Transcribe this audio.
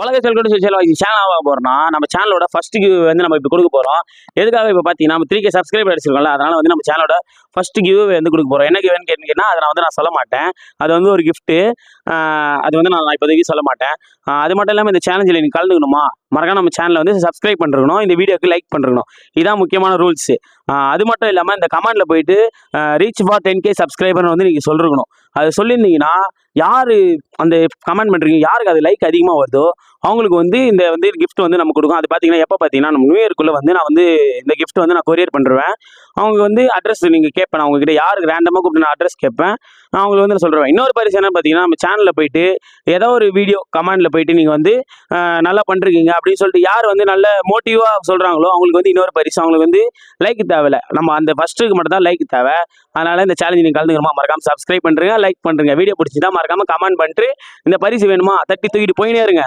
உலக செல்கோடு சேனல் ஆக போறோம்னா நம்ம சேனலோட ஃபர்ஸ்ட் கிவ் வந்து நம்ம இப்போ கொடுக்க போறோம். எதுக்காக இப்போ பார்த்தீங்கன்னா நம்ம 3K சப்ஸ்கிரைபர் அடிச்சிருக்கோம்ல, அதனால வந்து நம்ம சேனலோட ஃபர்ஸ்ட் கிவ் வந்து கொடுக்க போறோம். என்ன கிவ்னு கேட்டீங்கன்னா அதை நான் சொல்ல மாட்டேன். அது வந்து ஒரு gift. அது வந்து நான் இப்போதைக்கு சொல்ல மாட்டேன். அது மட்டும் இல்லாமல் இந்த சேலஞ்சில் நீ கலந்துக்கணுமா, மறக்காம நம்ம சேனலை வந்து சப்ஸ்கிரைப் பண்ணிருக்கணும், இந்த வீடியோக்கு லைக் பண்ணிருக்கணும். இதான் முக்கியமான ரூல்ஸ். அது மட்டும் இல்லாமல் இந்த கமெண்ட்ல போயிட்டு ரீச் ஃபார் 10K சப்ஸ்கிரைபர்னு வந்து நீங்கள் சொல்லிருக்கணும். அது சொல்லியிருந்தீங்கன்னா யார் அந்த கமெண்ட் பண்ணுறீங்க, யாருக்கு அது லைக் அதிகமாக வருதோ அவங்களுக்கு வந்து இந்த வந்து கிஃப்ட் வந்து நம்ம கொடுக்கும். அது பார்த்தீங்கன்னா எப்போ பார்த்தீங்கன்னா நம்ம நியூ இயர்க்குள்ளே வந்து நான் வந்து இந்த கிஃப்ட் வந்து நான் கொரியர் பண்ணிடுவேன். அவங்க வந்து அட்ரஸ் நீங்கள் கேட்பேன், நான் உங்ககிட்ட யாருக்கு ரேண்டமாக கூப்பிட்டு நான் அட்ரஸ் கேட்பேன், அவங்களுக்கு வந்து நான் சொல்கிறேன். இன்னொரு பரிசு என்ன பார்த்தீங்கன்னா நம்ம சேனலில் போயிட்டு ஏதோ ஒரு வீடியோ கமெண்டில் போயிட்டு நீங்கள் வந்து நல்லா பண்ணிருக்கீங்க அப்படின்னு சொல்லிட்டு யார் வந்து நல்ல மோட்டிவாக சொல்கிறாங்களோ அவங்களுக்கு வந்து இன்னொரு பரிசு. அவங்களுக்கு வந்து லைக் தேவையில்லை, நம்ம அந்த ஃபஸ்ட்டுக்கு மட்டும் தான் லைக் தேவை. அதனால் இந்த சேலஞ்ச் நீங்கள் கலந்துக்கணுமா, மறக்காமல் சப்ஸ்கிரைப் பண்ணுறீங்க, லைக் பண்ணுறீங்க. வீடியோ பிடிச்சிட்டா மறக்காமல் கமெண்ட் பண்ணிட்டு இந்த பரிசு வேணுமா தட்டி தூக்கிட்டு போயினே இருங்க.